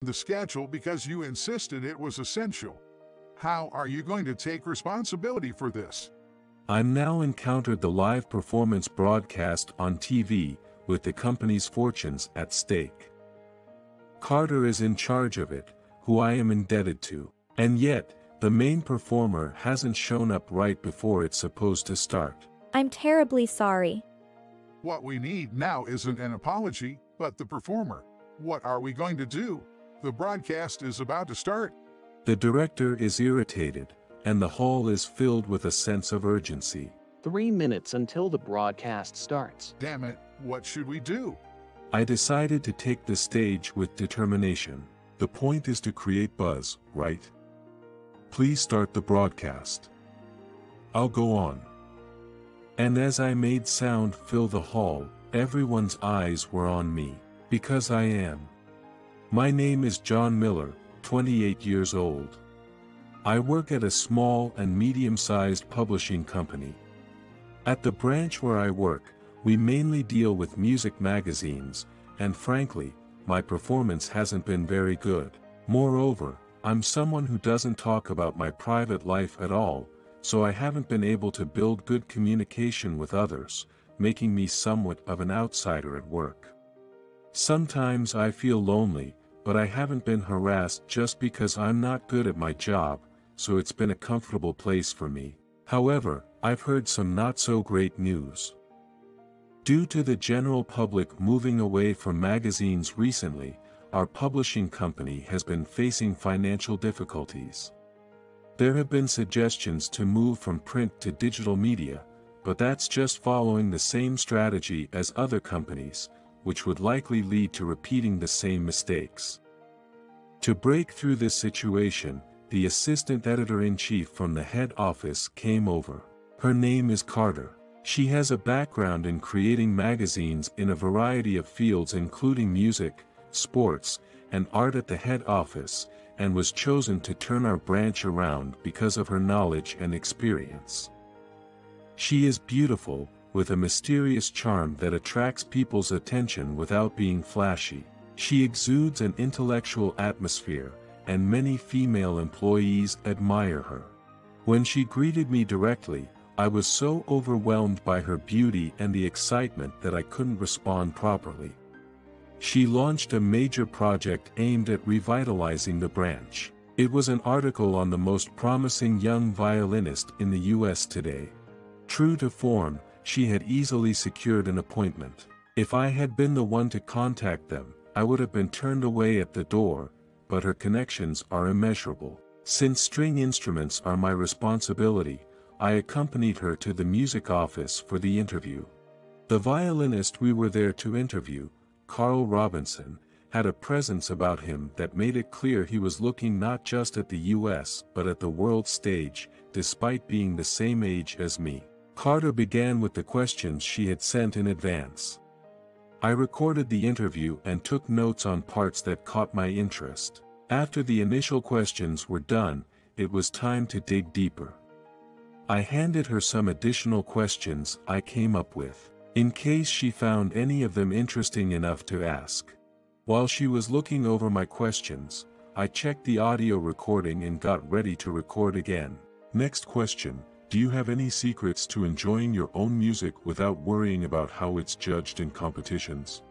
the schedule because you insisted it was essential. How are you going to take responsibility for this? I'm now encountered the live performance broadcast on TV, with the company's fortunes at stake. Carter is in charge of it, who I am indebted to. And yet, the main performer hasn't shown up right before it's supposed to start. I'm terribly sorry. What we need now isn't an apology, but the performer. What are we going to do? The broadcast is about to start. The director is irritated, and the hall is filled with a sense of urgency. 3 minutes until the broadcast starts. Damn it, what should we do? I decided to take the stage with determination. The point is to create buzz, right? Please start the broadcast. I'll go on. And as I made sound fill the hall, everyone's eyes were on me. Because I am. My name is John Miller, 28 years old. I work at a small and medium-sized publishing company. At the branch where I work, we mainly deal with music magazines, and frankly, my performance hasn't been very good. Moreover, I'm someone who doesn't talk about my private life at all, so I haven't been able to build good communication with others, making me somewhat of an outsider at work. Sometimes I feel lonely, but I haven't been harassed just because I'm not good at my job, so it's been a comfortable place for me. However, I've heard some not-so-great news. Due to the general public moving away from magazines recently, our publishing company has been facing financial difficulties. There have been suggestions to move from print to digital media, but that's just following the same strategy as other companies, which would likely lead to repeating the same mistakes. To break through this situation, the assistant editor-in-chief from the head office came over. Her name is Carter. She has a background in creating magazines in a variety of fields including music, sports, and art at the head office, and was chosen to turn our branch around because of her knowledge and experience. She is beautiful, with a mysterious charm that attracts people's attention without being flashy. She exudes an intellectual atmosphere, and many female employees admire her. When she greeted me directly, I was so overwhelmed by her beauty and the excitement that I couldn't respond properly. She launched a major project aimed at revitalizing the branch. It was an article on the most promising young violinist in the US today. True to form, she had easily secured an appointment. If I had been the one to contact them, I would have been turned away at the door, but her connections are immeasurable. Since string instruments are my responsibility, I accompanied her to the music office for the interview. The violinist we were there to interview, Carl Robinson, had a presence about him that made it clear he was looking not just at the US but at the world stage, despite being the same age as me. Carter began with the questions she had sent in advance. I recorded the interview and took notes on parts that caught my interest. After the initial questions were done, it was time to dig deeper. I handed her some additional questions I came up with, in case she found any of them interesting enough to ask. While she was looking over my questions, I checked the audio recording and got ready to record again. Next question: do you have any secrets to enjoying your own music without worrying about how it's judged in competitions?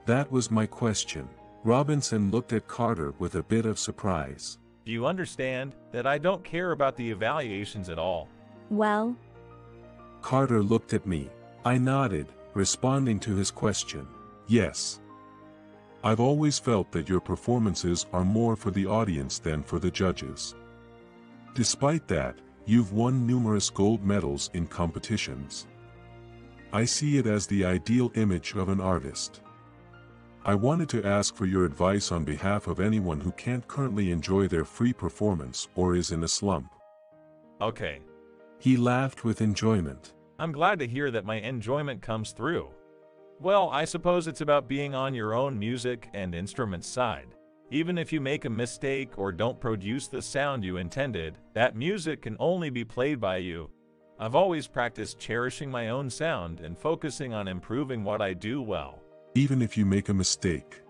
That was my question. Robinson looked at Carter with a bit of surprise. Do you understand that I don't care about the evaluations at all? Well, Carter looked at me. I nodded, responding to his question. Yes. I've always felt that your performances are more for the audience than for the judges. Despite that, you've won numerous gold medals in competitions. I see it as the ideal image of an artist. I wanted to ask for your advice on behalf of anyone who can't currently enjoy their free performance or is in a slump. Okay. He laughed with enjoyment. I'm glad to hear that my enjoyment comes through. Well, I suppose it's about being on your own music and instrument side. Even if you make a mistake or don't produce the sound you intended, that music can only be played by you. I've always practiced cherishing my own sound and focusing on improving what I do well. Even if you make a mistake.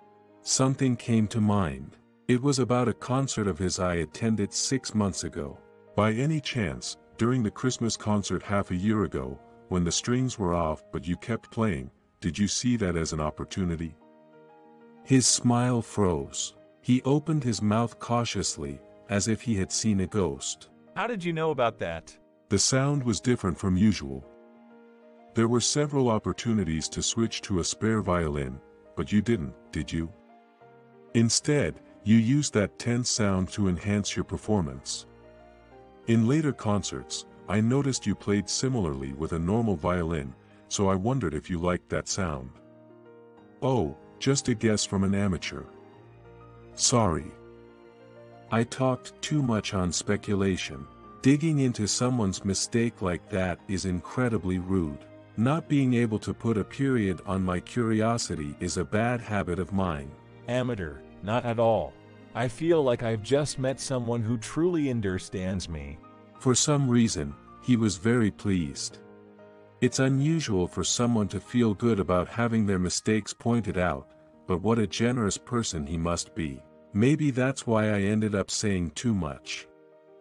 Something came to mind. It was about a concert of his I attended 6 months ago. By any chance, during the Christmas concert half a year ago, when the strings were off but you kept playing, did you see that as an opportunity? His smile froze. He opened his mouth cautiously, as if he had seen a ghost. How did you know about that? The sound was different from usual. There were several opportunities to switch to a spare violin, but you didn't, did you? Instead, you used that tense sound to enhance your performance. In later concerts, I noticed you played similarly with a normal violin, so I wondered if you liked that sound. Oh, just a guess from an amateur. Sorry. I talked too much on speculation. Digging into someone's mistake like that is incredibly rude. Not being able to put a period on my curiosity is a bad habit of mine. Amateur, not at all. I feel like I've just met someone who truly understands me. For some reason, he was very pleased. It's unusual for someone to feel good about having their mistakes pointed out, but what a generous person he must be. Maybe that's why I ended up saying too much.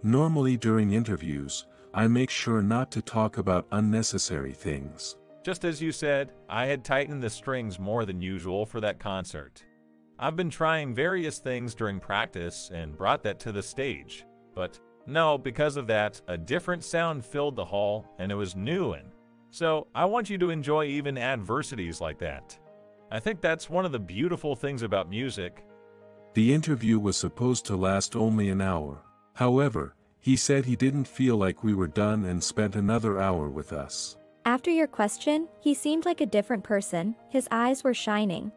Normally during interviews, I make sure not to talk about unnecessary things. Just as you said, I had tightened the strings more than usual for that concert. I've been trying various things during practice and brought that to the stage. But no, because of that, a different sound filled the hall and it was new so I want you to enjoy even adversities like that. I think that's one of the beautiful things about music. The interview was supposed to last only an hour. However, he said he didn't feel like we were done and spent another hour with us. After your question, he seemed like a different person. His eyes were shining.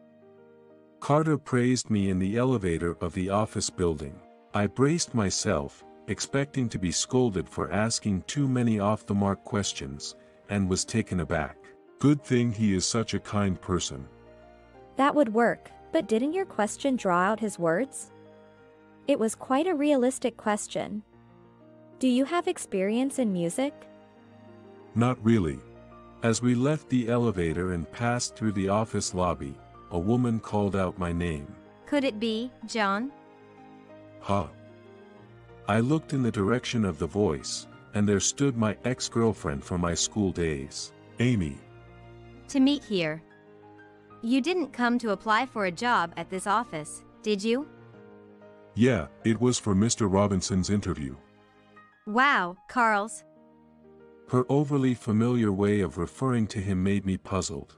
Carter praised me in the elevator of the office building. I braced myself, expecting to be scolded for asking too many off-the-mark questions, and was taken aback. Good thing he is such a kind person. That would work, but didn't your question draw out his words? It was quite a realistic question. Do you have experience in music? Not really. As we left the elevator and passed through the office lobby, a woman called out my name. Could it be John? Huh. I looked in the direction of the voice, and there stood my ex-girlfriend from my school days, Amy. To meet here. You didn't come to apply for a job at this office, did you? Yeah, it was for Mr. Robinson's interview. Wow, Carl's. Her overly familiar way of referring to him made me puzzled.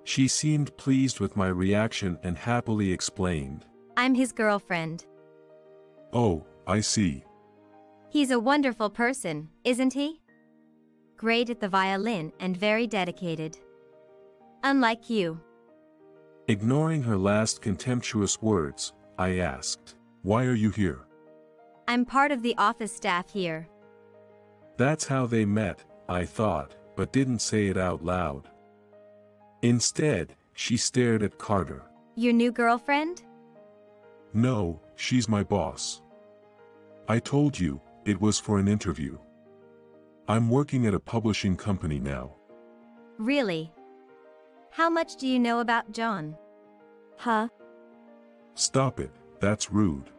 She seemed pleased with my reaction and happily explained. I'm his girlfriend. Oh, I see. He's a wonderful person, isn't he? Great at the violin and very dedicated. Unlike you. Ignoring her last contemptuous words, I asked, "Why are you here?" I'm part of the office staff here. That's how they met, I thought, but didn't say it out loud. Instead, she stared at Carter. Your new girlfriend? No, she's my boss. I told you, it was for an interview. I'm working at a publishing company now. Really? How much do you know about John? Huh? Stop it, that's rude.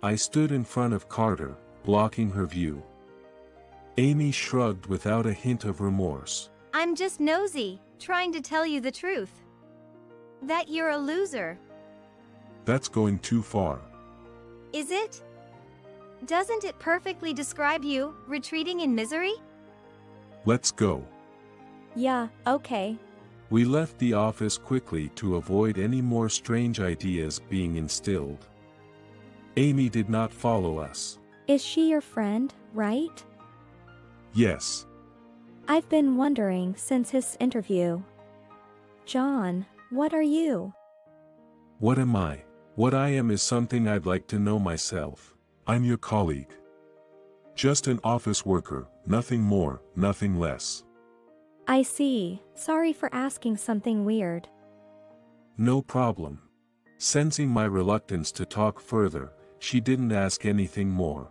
I stood in front of Carter, blocking her view. Amy shrugged without a hint of remorse. I'm just nosy, trying to tell you the truth. That you're a loser. That's going too far. Is it? Doesn't it perfectly describe you, retreating in misery? Let's go. Yeah, okay. We left the office quickly to avoid any more strange ideas being instilled. Amy did not follow us. Is she your friend, right? Yes. I've been wondering since his interview. John, what are you? What am I? What I am is something I'd like to know myself. I'm your colleague. Just an office worker, nothing more, nothing less. I see. Sorry for asking something weird. No problem. Sensing my reluctance to talk further, she didn't ask anything more.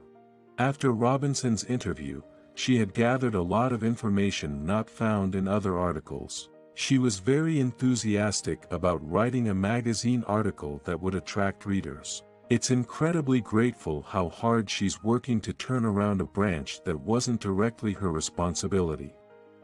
After Robinson's interview, she had gathered a lot of information not found in other articles. She was very enthusiastic about writing a magazine article that would attract readers. It's incredibly grateful how hard she's working to turn around a branch that wasn't directly her responsibility.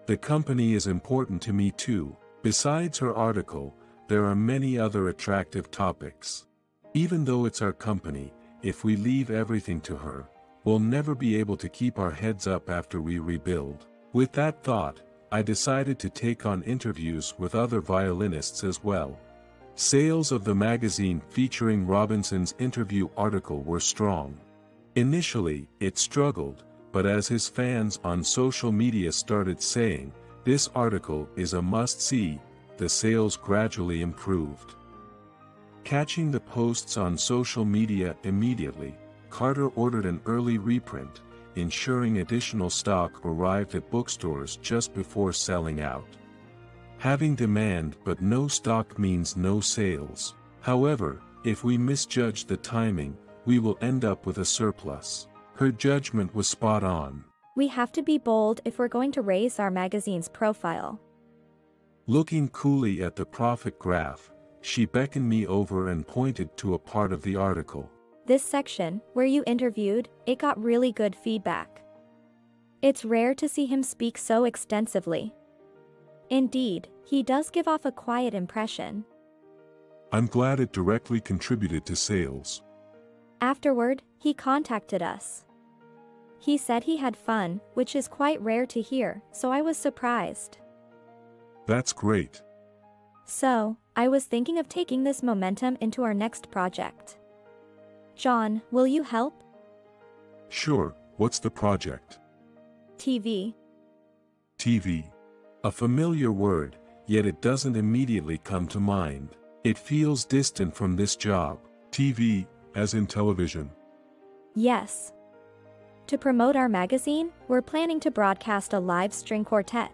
The company is important to me too. Besides her article, there are many other attractive topics. Even though it's our company, if we leave everything to her, we'll never be able to keep our heads up after we rebuild. With that thought, I decided to take on interviews with other violinists as well. Sales of the magazine featuring Robinson's interview article were strong. Initially, it struggled, but as his fans on social media started saying, "This article is a must-see," the sales gradually improved. Catching the posts on social media immediately, Carter ordered an early reprint, ensuring additional stock arrived at bookstores just before selling out. Having demand but no stock means no sales. However, if we misjudge the timing, we will end up with a surplus. Her judgment was spot on. We have to be bold if we're going to raise our magazine's profile. Looking coolly at the profit graph, she beckoned me over and pointed to a part of the article. This section, where you interviewed, it got really good feedback. It's rare to see him speak so extensively. Indeed, he does give off a quiet impression. I'm glad it directly contributed to sales. Afterward, he contacted us. He said he had fun, which is quite rare to hear, so I was surprised. That's great. So, I was thinking of taking this momentum into our next project. John, will you help? Sure, what's the project? TV. TV. A familiar word, yet it doesn't immediately come to mind. It feels distant from this job. TV, as in television. Yes. To promote our magazine, we're planning to broadcast a live string quartet.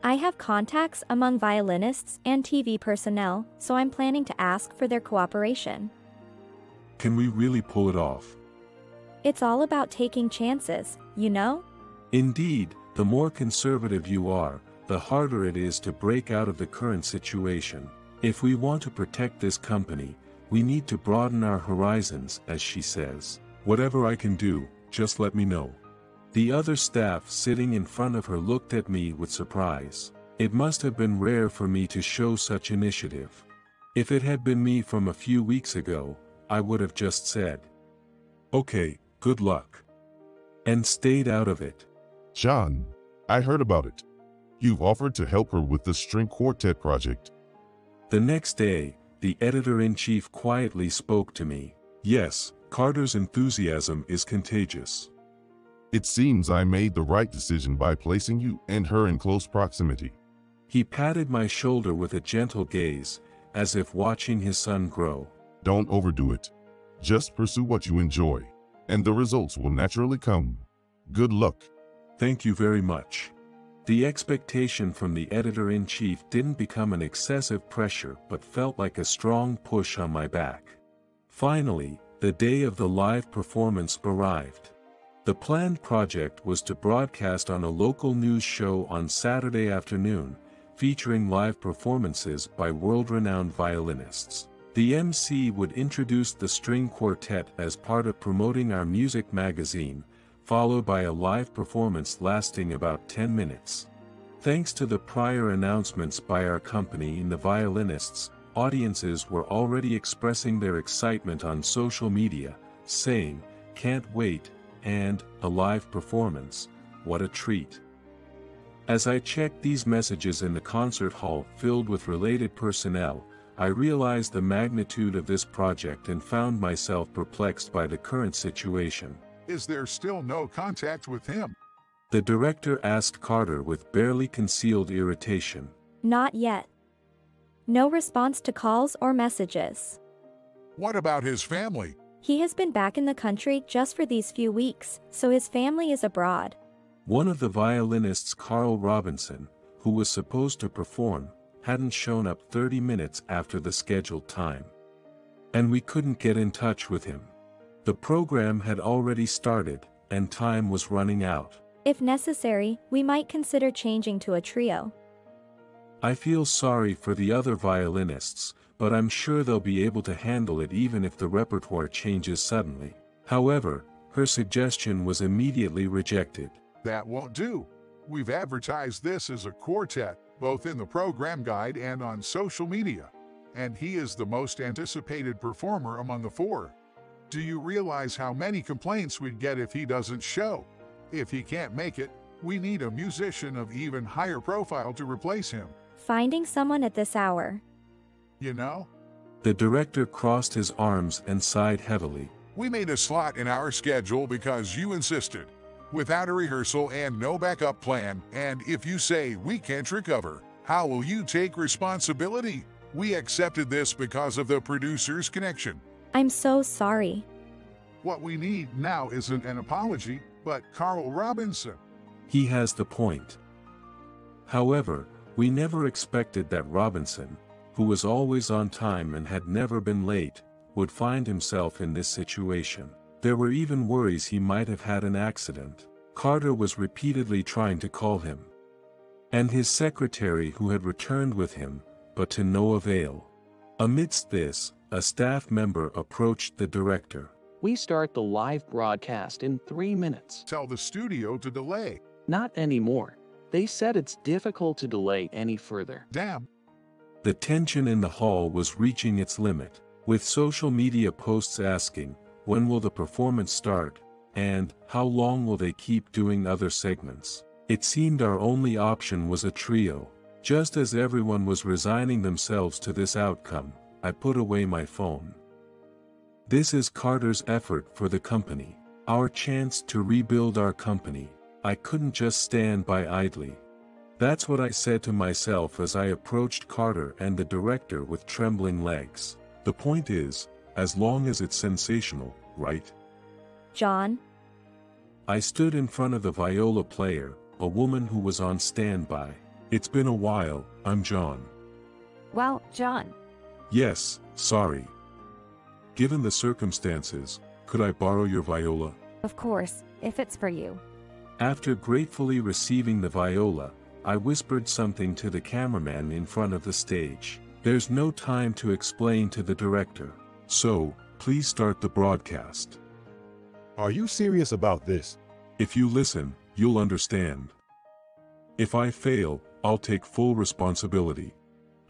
I have contacts among violinists and TV personnel, so I'm planning to ask for their cooperation. Can we really pull it off? It's all about taking chances, you know? Indeed, the more conservative you are, the harder it is to break out of the current situation. If we want to protect this company, we need to broaden our horizons, as she says. Whatever I can do, just let me know. The other staff sitting in front of her looked at me with surprise. It must have been rare for me to show such initiative. If it had been me from a few weeks ago, I would have just said, "Okay, good luck," and stayed out of it. John, I heard about it. You've offered to help her with the string quartet project. The next day, the editor-in-chief quietly spoke to me. Yes, Carter's enthusiasm is contagious. It seems I made the right decision by placing you and her in close proximity. He patted my shoulder with a gentle gaze, as if watching his son grow. Don't overdo it. Just pursue what you enjoy, and the results will naturally come. Good luck. Thank you very much. The expectation from the editor-in-chief didn't become an excessive pressure but felt like a strong push on my back. Finally, the day of the live performance arrived. The planned project was to broadcast on a local news show on Saturday afternoon, featuring live performances by world-renowned violinists. The MC would introduce the string quartet as part of promoting our music magazine, followed by a live performance lasting about 10 minutes. Thanks to the prior announcements by our company and the violinists, audiences were already expressing their excitement on social media, saying, "Can't wait," and "A live performance, what a treat." As I checked these messages in the concert hall filled with related personnel, I realized the magnitude of this project and found myself perplexed by the current situation. Is there still no contact with him? The director asked Carter with barely concealed irritation. Not yet. No response to calls or messages. What about his family? He has been back in the country just for these few weeks, so his family is abroad. One of the violinists, Carl Robinson, who was supposed to perform, hadn't shown up 30 minutes after the scheduled time. And we couldn't get in touch with him. The program had already started, and time was running out. If necessary, we might consider changing to a trio. I feel sorry for the other violinists, but I'm sure they'll be able to handle it even if the repertoire changes suddenly. However, her suggestion was immediately rejected. That won't do. We've advertised this as a quartet, both in the program guide and on social media. And he is the most anticipated performer among the four. Do you realize how many complaints we'd get if he doesn't show? If he can't make it, we need a musician of even higher profile to replace him. Finding someone at this hour. You know? The director crossed his arms and sighed heavily. We made a slot in our schedule because you insisted. Without a rehearsal and no backup plan, and if you say we can't recover, how will you take responsibility? We accepted this because of the producer's connection. I'm so sorry. What we need now isn't an apology, but Carl Robinson. He has the point. However, we never expected that Robinson, who was always on time and had never been late, would find himself in this situation. There were even worries he might have had an accident. Carter was repeatedly trying to call him. And his secretary who had returned with him, but to no avail. Amidst this, a staff member approached the director. We start the live broadcast in 3 minutes. Tell the studio to delay. Not anymore. They said it's difficult to delay any further. Damn. The tension in the hall was reaching its limit, with social media posts asking, when will the performance start, and how long will they keep doing other segments? It seemed our only option was a trio. Just as everyone was resigning themselves to this outcome, I put away my phone. This is Carter's effort for the company, our chance to rebuild our company. I couldn't just stand by idly. That's what I said to myself as I approached Carter and the director with trembling legs. The point is, as long as it's sensational, right? John? I stood in front of the viola player, a woman who was on standby. It's been a while, I'm John. Well, John. Yes, sorry. Given the circumstances, could I borrow your viola? Of course, if it's for you. After gratefully receiving the viola, I whispered something to the cameraman in front of the stage. There's no time to explain to the director. So, please start the broadcast. Are you serious about this? If you listen, you'll understand. If I fail, I'll take full responsibility.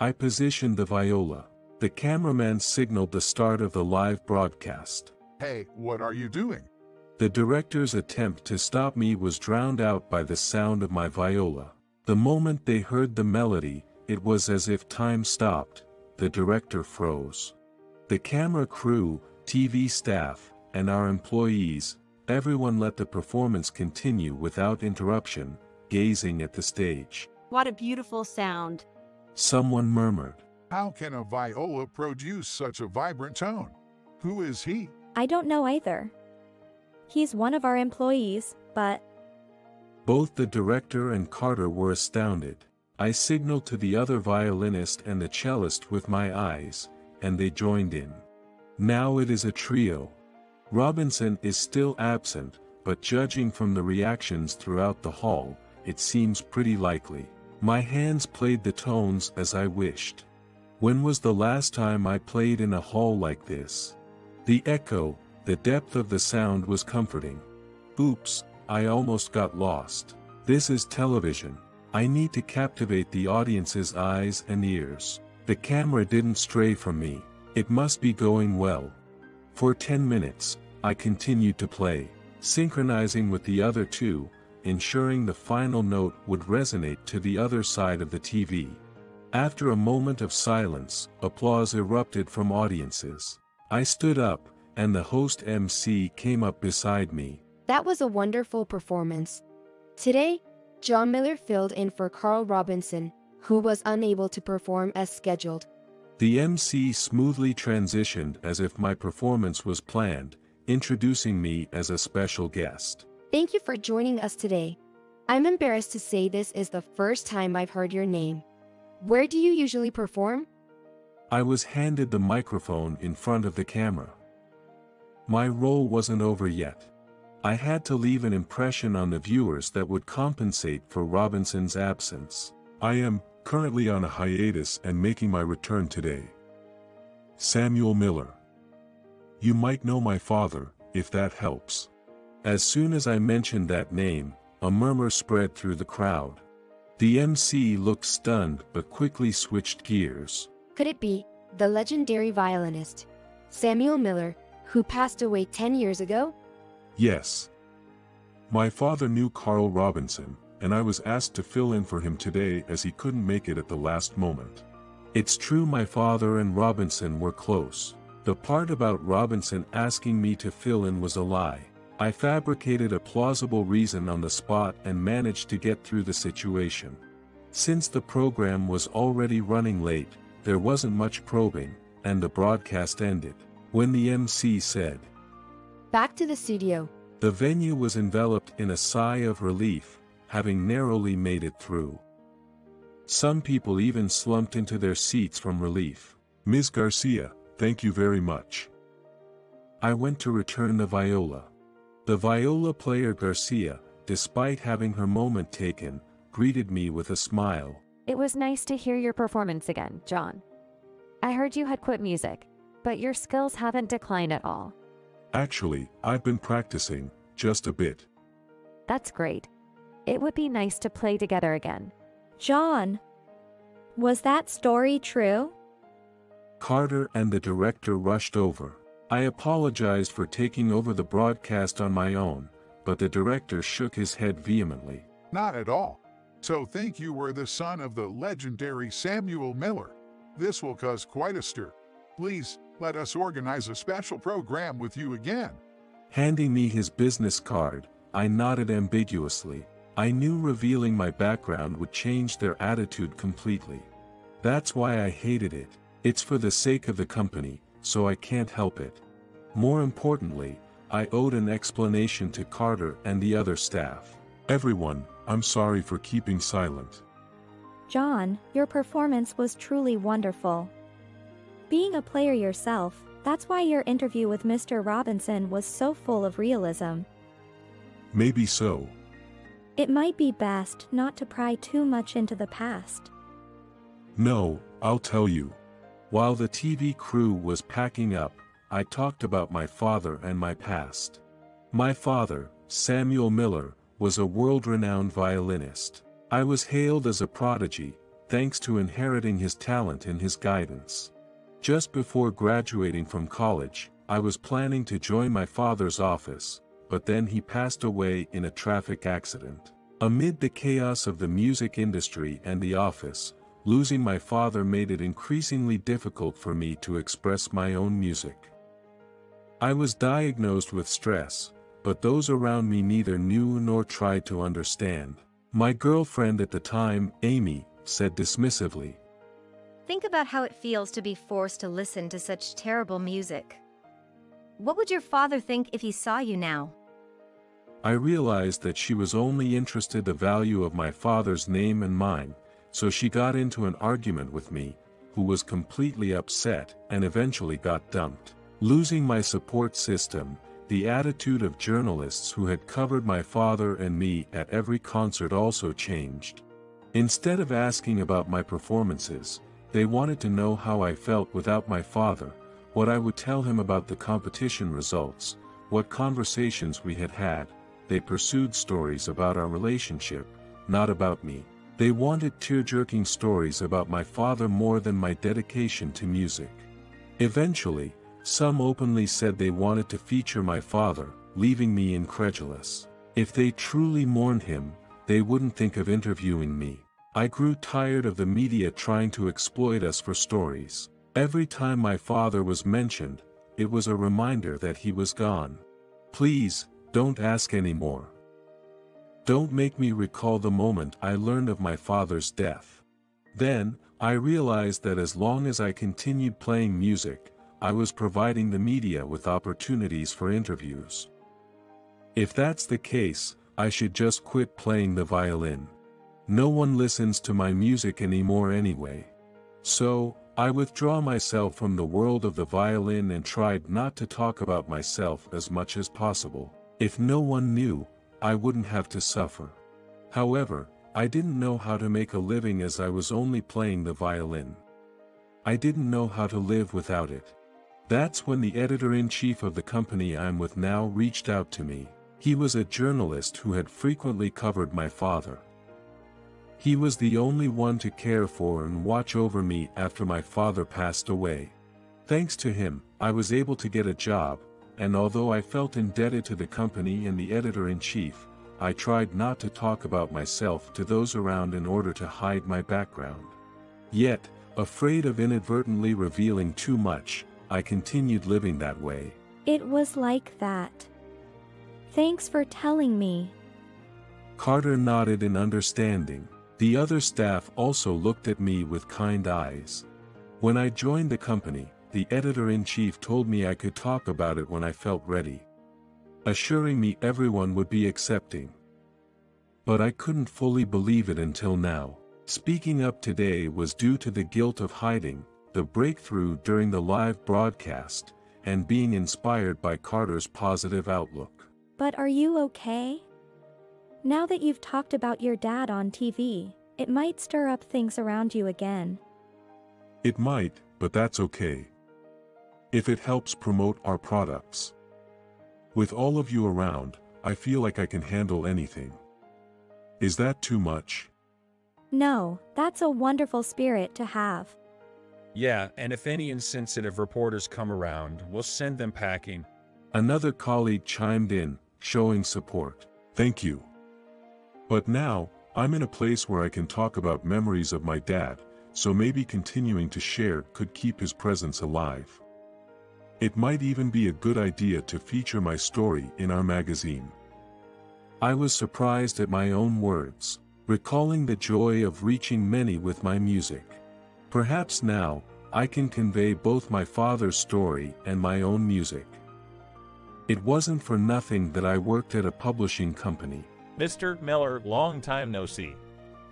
I positioned the viola. The cameraman signaled the start of the live broadcast. Hey, what are you doing? The director's attempt to stop me was drowned out by the sound of my viola. The moment they heard the melody, it was as if time stopped. The director froze. The camera crew, TV staff, and our employees, everyone let the performance continue without interruption, gazing at the stage. What a beautiful sound. Someone murmured. How can a viola produce such a vibrant tone? Who is he? I don't know either. He's one of our employees, but... Both the director and Carter were astounded. I signaled to the other violinist and the cellist with my eyes, and they joined in. Now it is a trio. Robinson is still absent, but judging from the reactions throughout the hall, it seems pretty likely. My hands played the tones as I wished. When was the last time I played in a hall like this? The echo, the depth of the sound was comforting. Oops, I almost got lost. This is television. I need to captivate the audience's eyes and ears. The camera didn't stray from me. It must be going well. For 10 minutes, I continued to play, synchronizing with the other two, ensuring the final note would resonate to the other side of the TV. After a moment of silence, applause erupted from audiences. I stood up, and the host MC came up beside me. That was a wonderful performance. Today, John Miller filled in for Carl Robinson, who was unable to perform as scheduled. The MC smoothly transitioned as if my performance was planned, introducing me as a special guest. Thank you for joining us today. I'm embarrassed to say this is the first time I've heard your name. Where do you usually perform? I was handed the microphone in front of the camera. My role wasn't over yet. I had to leave an impression on the viewers that would compensate for Robinson's absence. I am currently on a hiatus and making my return today. Samuel Miller. You might know my father, if that helps. As soon as I mentioned that name, a murmur spread through the crowd. The MC looked stunned but quickly switched gears. Could it be the legendary violinist, Samuel Miller, who passed away 10 years ago? Yes. My father knew Carl Robinson, and I was asked to fill in for him today as he couldn't make it at the last moment. It's true my father and Robinson were close. The part about Robinson asking me to fill in was a lie. I fabricated a plausible reason on the spot and managed to get through the situation. Since the program was already running late, there wasn't much probing, and the broadcast ended. When the MC said, "Back to the studio," the venue was enveloped in a sigh of relief, having narrowly made it through. Some people even slumped into their seats from relief. Ms. Garcia, thank you very much. I went to return the viola. The viola player Garcia, despite having her moment taken, greeted me with a smile. It was nice to hear your performance again, John. I heard you had quit music, but your skills haven't declined at all. Actually, I've been practicing, just a bit. That's great. It would be nice to play together again. John, was that story true? Carter and the director rushed over. I apologized for taking over the broadcast on my own, but the director shook his head vehemently. Not at all. So think you were the son of the legendary Samuel Miller. This will cause quite a stir. Please, let us organize a special program with you again. Handing me his business card, I nodded ambiguously. I knew revealing my background would change their attitude completely. That's why I hated it. It's for the sake of the company, so I can't help it. More importantly, I owed an explanation to Carter and the other staff. Everyone, I'm sorry for keeping silent. John, your performance was truly wonderful. Being a player yourself, that's why your interview with Mr. Robinson was so full of realism. Maybe so. It might be best not to pry too much into the past. No, I'll tell you. While the TV crew was packing up, I talked about my father and my past. My father, Samuel Miller, was a world-renowned violinist. I was hailed as a prodigy, thanks to inheriting his talent and his guidance. Just before graduating from college, I was planning to join my father's office, but then he passed away in a traffic accident. Amid the chaos of the music industry and the office, losing my father made it increasingly difficult for me to express my own music. I was diagnosed with stress, but those around me neither knew nor tried to understand. My girlfriend at the time, Amy, said dismissively, Think about how it feels to be forced to listen to such terrible music. What would your father think if he saw you now? I realized that she was only interested in the value of my father's name and mine, so she got into an argument with me, who was completely upset and eventually got dumped. Losing my support system, the attitude of journalists who had covered my father and me at every concert also changed. Instead of asking about my performances, they wanted to know how I felt without my father, what I would tell him about the competition results, what conversations we had had. They pursued stories about our relationship, not about me. They wanted tear-jerking stories about my father more than my dedication to music. Eventually, some openly said they wanted to feature my father, leaving me incredulous. If they truly mourned him, they wouldn't think of interviewing me. I grew tired of the media trying to exploit us for stories. Every time my father was mentioned, it was a reminder that he was gone. Please, don't ask anymore. Don't make me recall the moment I learned of my father's death. Then, I realized that as long as I continued playing music, I was providing the media with opportunities for interviews. If that's the case, I should just quit playing the violin. No one listens to my music anymore anyway. So, I withdraw myself from the world of the violin and tried not to talk about myself as much as possible. If no one knew, I wouldn't have to suffer. However, I didn't know how to make a living as I was only playing the violin. I didn't know how to live without it. That's when the editor-in-chief of the company I'm with now reached out to me. He was a journalist who had frequently covered my father. He was the only one to care for and watch over me after my father passed away. Thanks to him, I was able to get a job, and although I felt indebted to the company and the editor-in-chief, I tried not to talk about myself to those around in order to hide my background. Yet, afraid of inadvertently revealing too much, I continued living that way. It was like that. Thanks for telling me. Carter nodded in understanding. The other staff also looked at me with kind eyes. When I joined the company, the editor-in-chief told me I could talk about it when I felt ready, assuring me everyone would be accepting. But I couldn't fully believe it until now. Speaking up today was due to the guilt of hiding, the breakthrough during the live broadcast, and being inspired by Carter's positive outlook. But are you okay? Now that you've talked about your dad on TV, it might stir up things around you again. It might, but that's okay. If it helps promote our products. With all of you around, I feel like I can handle anything. Is that too much? No, that's a wonderful spirit to have. Yeah, and if any insensitive reporters come around, we'll send them packing. Another colleague chimed in, showing support. Thank you. But now, I'm in a place where I can talk about memories of my dad, so maybe continuing to share could keep his presence alive. It might even be a good idea to feature my story in our magazine. I was surprised at my own words, recalling the joy of reaching many with my music. Perhaps now, I can convey both my father's story and my own music. It wasn't for nothing that I worked at a publishing company. Mr. Miller, long time no see.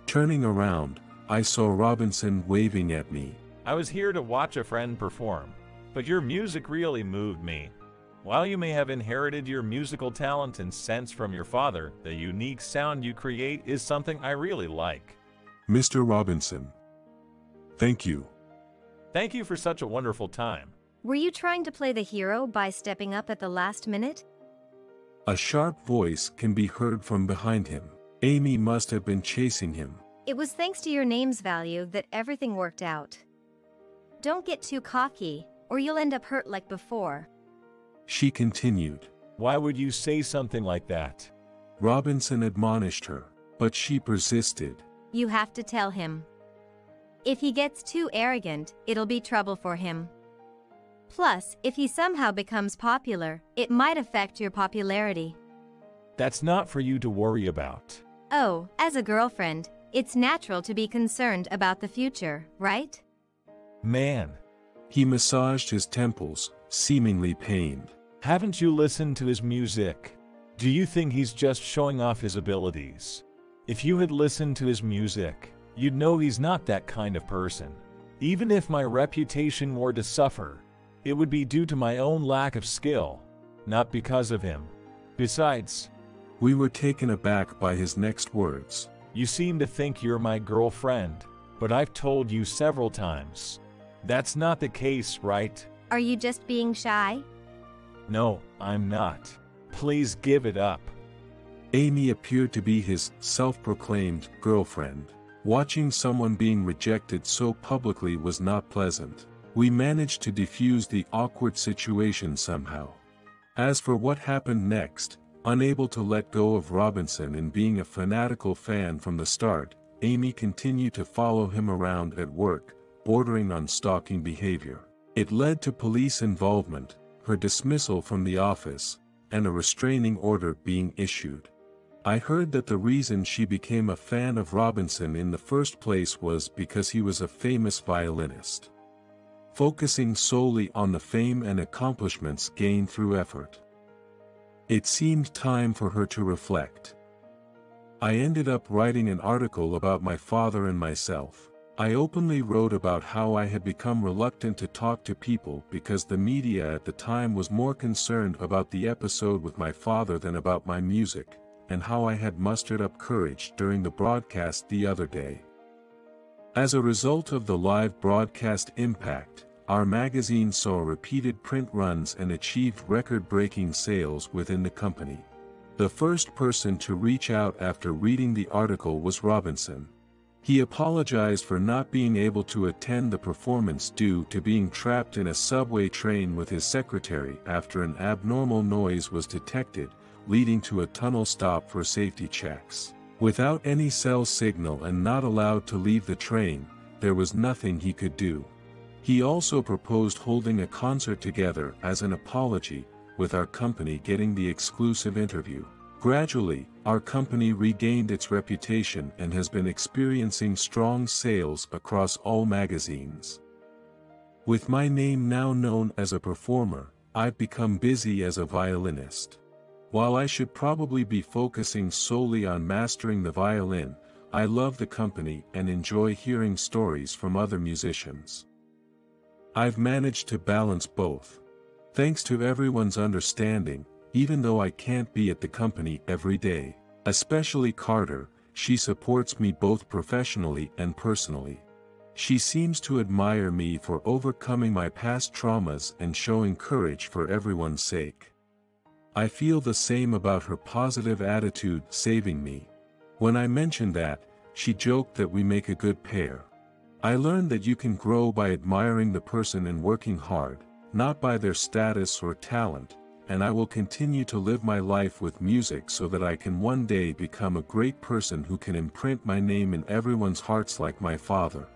Turning around, I saw Robinson waving at me. I was here to watch a friend perform, but your music really moved me. While you may have inherited your musical talent and sense from your father, the unique sound you create is something I really like. Mr. Robinson. Thank you. Thank you for such a wonderful time. Were you trying to play the hero by stepping up at the last minute? A sharp voice can be heard from behind him. Amy must have been chasing him. It was thanks to your name's value that everything worked out. Don't get too cocky, or you'll end up hurt like before. She continued. Why would you say something like that? Robinson admonished her, but she persisted. You have to tell him. If he gets too arrogant, it'll be trouble for him. Plus, if he somehow becomes popular, it might affect your popularity. That's not for you to worry about. Oh, as a girlfriend, it's natural to be concerned about the future, right? Man. He massaged his temples, seemingly pained. Haven't you listened to his music? Do you think he's just showing off his abilities? If you had listened to his music, you'd know he's not that kind of person. Even if my reputation were to suffer, it would be due to my own lack of skill, not because of him. Besides, we were taken aback by his next words. You seem to think you're my girlfriend, but I've told you several times. That's not the case, right? Are you just being shy? No, I'm not. Please give it up. Amy appeared to be his self-proclaimed girlfriend. Watching someone being rejected so publicly was not pleasant. We managed to defuse the awkward situation somehow. As for what happened next, unable to let go of Robinson and being a fanatical fan from the start, Amy continued to follow him around at work, bordering on stalking behavior. It led to police involvement, her dismissal from the office, and a restraining order being issued. I heard that the reason she became a fan of Robinson in the first place was because he was a famous violinist, focusing solely on the fame and accomplishments gained through effort. It seemed time for her to reflect. I ended up writing an article about my father and myself. I openly wrote about how I had become reluctant to talk to people because the media at the time was more concerned about the episode with my father than about my music, and how I had mustered up courage during the broadcast the other day. As a result of the live broadcast impact, our magazine saw repeated print runs and achieved record-breaking sales within the company. The first person to reach out after reading the article was Robinson. He apologized for not being able to attend the performance due to being trapped in a subway train with his secretary after an abnormal noise was detected, leading to a tunnel stop for safety checks. Without any cell signal and not allowed to leave the train, there was nothing he could do. He also proposed holding a concert together as an apology, with our company getting the exclusive interview. Gradually, our company regained its reputation and has been experiencing strong sales across all magazines. With my name now known as a performer, I've become busy as a violinist. While I should probably be focusing solely on mastering the violin, I love the company and enjoy hearing stories from other musicians. I've managed to balance both. Thanks to everyone's understanding, even though I can't be at the company every day. Especially Carter, she supports me both professionally and personally. She seems to admire me for overcoming my past traumas and showing courage for everyone's sake. I feel the same about her positive attitude saving me. When I mentioned that, she joked that we make a good pair. I learned that you can grow by admiring the person and working hard, not by their status or talent, and I will continue to live my life with music so that I can one day become a great person who can imprint my name in everyone's hearts like my father.